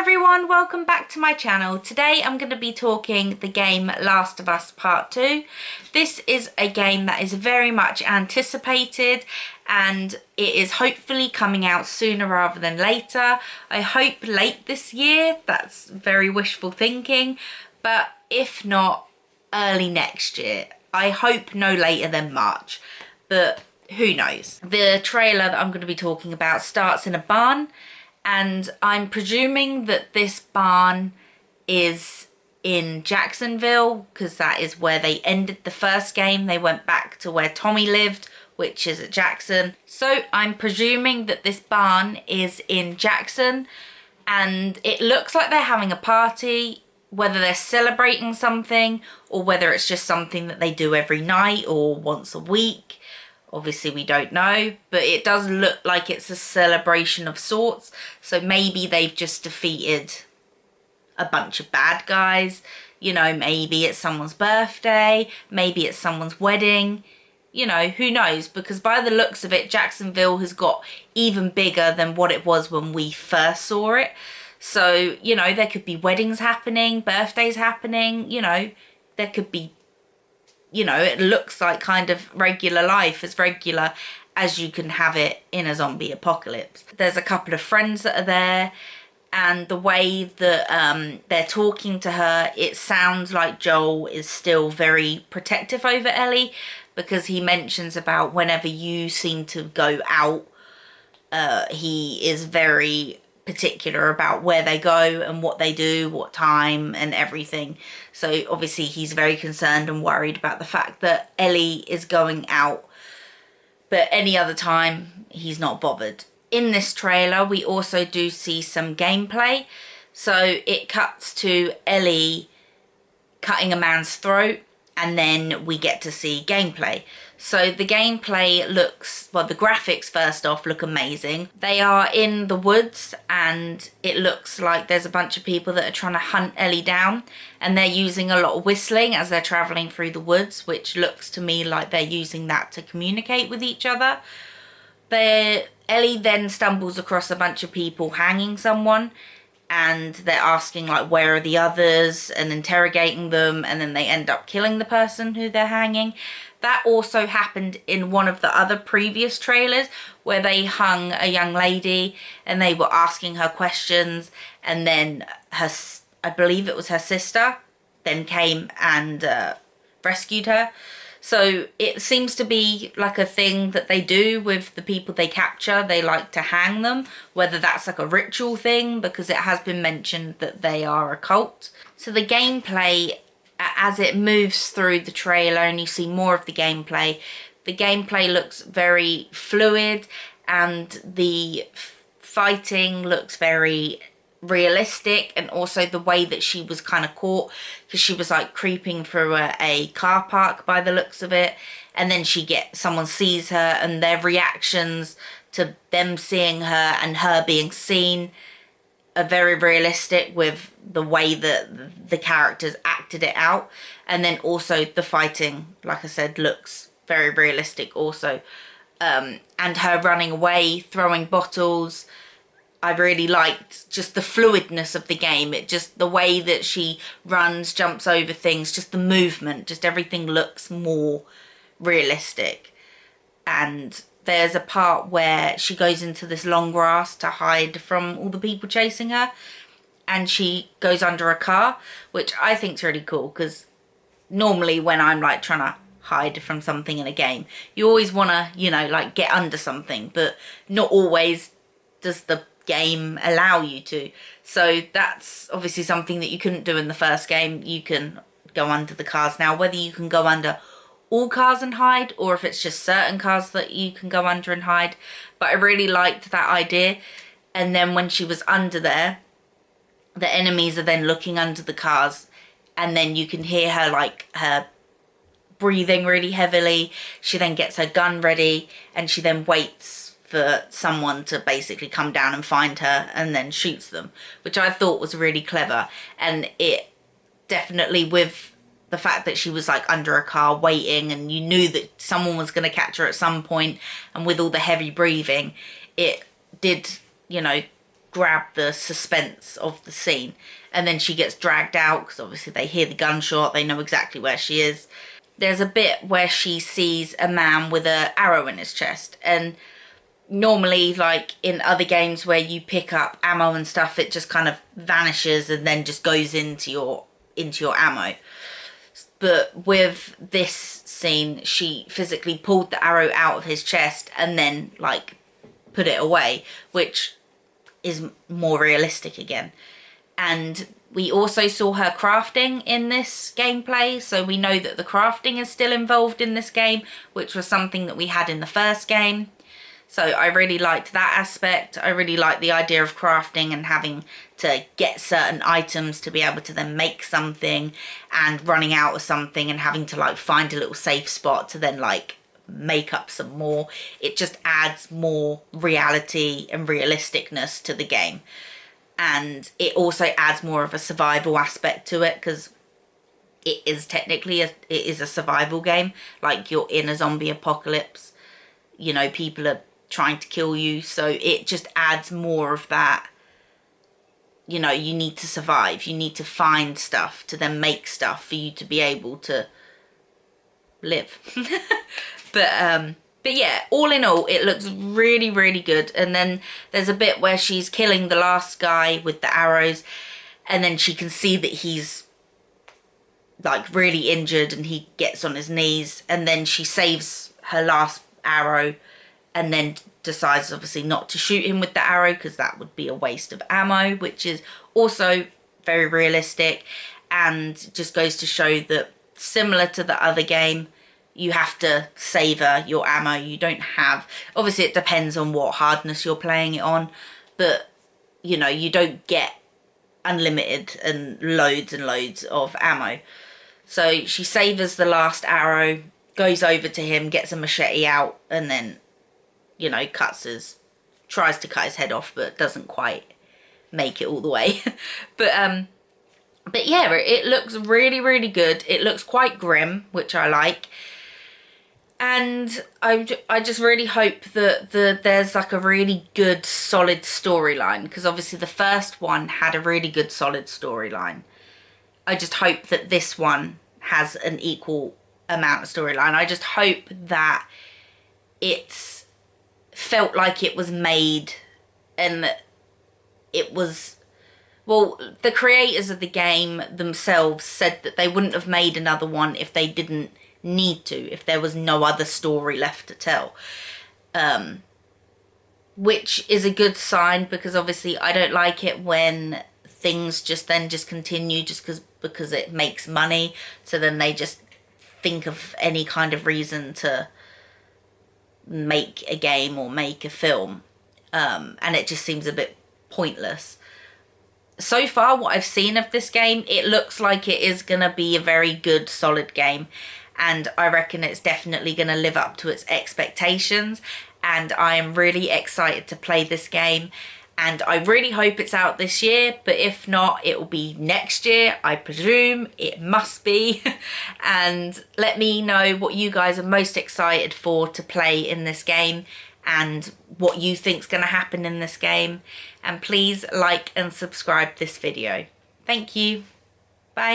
everyone, welcome back to my channel. Today I'm going to be talking the game Last of Us Part 2. This is a game that is very much anticipated and it is hopefully coming out sooner rather than later. I hope late this year, that's very wishful thinking, but if not, early next year. I hope no later than March, but who knows. The trailer that I'm going to be talking about starts in a barn, and I'm presuming that this barn is in Jacksonville because that is where they ended the first game. They went back to where Tommy lived, which is at Jackson. So I'm presuming that this barn is in Jackson, and it looks like they're having a party, whether they're celebrating something or whether it's just something that they do every night or once a week. Obviously we don't know, but it does look like it's a celebration of sorts. So maybe they've just defeated a bunch of bad guys. You know, maybe it's someone's birthday, maybe it's someone's wedding. You know, who knows? Because by the looks of it, Jacksonville has got even bigger than what it was when we first saw it. So, you know, there could be weddings happening, birthdays happening, you know, there could be, you know, it looks like kind of regular life, as regular as you can have it in a zombie apocalypse. There's a couple of friends that are there, and the way that they're talking to her, it sounds like Joel is still very protective over Ellie, because he mentions about whenever you seem to go out, he is very particular about where they go and what they do, what time and everything. So obviously he's very concerned and worried about the fact that Ellie is going out, but any other time he's not bothered. In this trailer we also do see some gameplay. So it cuts to Ellie cutting a man's throat, and then we get to see gameplay. So the gameplay looks, well, the graphics first off look amazing. They are in the woods and it looks like there's a bunch of people that are trying to hunt Ellie down, and they're using a lot of whistling as they're traveling through the woods, which looks to me like they're using that to communicate with each other. Ellie then stumbles across a bunch of people hanging someone, and they're asking like, where are the others, and interrogating them, and then they end up killing the person who they're hanging. That also happened in one of the other previous trailers where they hung a young lady and they were asking her questions, and then I believe it was her sister, then came and rescued her. So it seems to be like a thing that they do with the people they capture. They like to hang them, whether that's like a ritual thing, because it has been mentioned that they are a cult. So the gameplay, as it moves through the trailer and you see more of the gameplay looks very fluid, and the fighting looks very realistic, and also the way that she was kind of caught, because she was like creeping through a car park by the looks of it, and then someone sees her, and their reactions to them seeing her and her being seen are very realistic with the way that the characters acted it out. And then also the fighting, like I said, looks very realistic also. And her running away, throwing bottles, I really liked just the fluidness of the game. The way that she runs, jumps over things, just the movement, just everything looks more realistic. And there's a part where she goes into this long grass to hide from all the people chasing her, and she goes under a car, which I think is really cool, because normally when I'm like trying to hide from something in a game, you always want to, you know, like get under something, but not always does the game allow you to. So that's obviously something that you couldn't do in the first game. You can go under the cars now. Whether you can go under all cars and hide, or if it's just certain cars that you can go under and hide, but I really liked that idea. And then when she was under there, the enemies are then looking under the cars, and then you can hear her, like, her breathing really heavily. She then gets her gun ready, and she then waits for someone to basically come down and find her, and then shoots them, which I thought was really clever. And it definitely, with the fact that she was like under a car waiting, and you knew that someone was going to catch her at some point, and with all the heavy breathing, it did, you know, grab the suspense of the scene. And then she gets dragged out because obviously they hear the gunshot, they know exactly where she is. There's a bit where she sees a man with an arrow in his chest, and normally, like in other games where you pick up ammo and stuff, it just kind of vanishes and then just goes into your ammo. But with this scene, she physically pulled the arrow out of his chest and then like put it away, which is more realistic again. And we also saw her crafting in this gameplay, so we know that the crafting is still involved in this game, which was something that we had in the first game. So I really liked that aspect. I really liked the idea of crafting and having to get certain items to be able to then make something, and running out of something and having to like find a little safe spot to then like make up some more. It just adds more reality and realisticness to the game. And it also adds more of a survival aspect to it, because it is technically it is a survival game. Like, you're in a zombie apocalypse, you know, people are trying to kill you, so it just adds more of that, you know, you need to survive, you need to find stuff to then make stuff for you to be able to live. But yeah, all in all, it looks really, really good. And then there's a bit where she's killing the last guy with the arrows, and then she can see that he's like really injured, and he gets on his knees, and then she saves her last arrow and then decides obviously not to shoot him with the arrow because that would be a waste of ammo, which is also very realistic, and just goes to show that, similar to the other game, you have to savour your ammo. You don't have, obviously it depends on what hardness you're playing it on, but you know, you don't get unlimited and loads of ammo. So she savours the last arrow, goes over to him, gets a machete out, and then, you know, tries to cut his head off, but doesn't quite make it all the way. But yeah, it looks really, really good. It looks quite grim, which I like. And I just really hope that there's like a really good solid storyline, because obviously the first one had a really good solid storyline. I just hope that this one has an equal amount of storyline. I just hope that it's felt like it was made, and that it was, well, the creators of the game themselves said that they wouldn't have made another one if they didn't need to, if there was no other story left to tell, which is a good sign, because obviously I don't like it when things just continue just because it makes money, so then they just think of any kind of reason to make a game or make a film, and it just seems a bit pointless. So far, what I've seen of this game, it looks like it is going to be a very good, solid game. And I reckon it's definitely going to live up to its expectations. And I am really excited to play this game. And I really hope it's out this year. But if not, it will be next year. I presume it must be. And let me know what you guys are most excited for to play in this game, and what you think's going to happen in this game. And please like and subscribe this video. Thank you.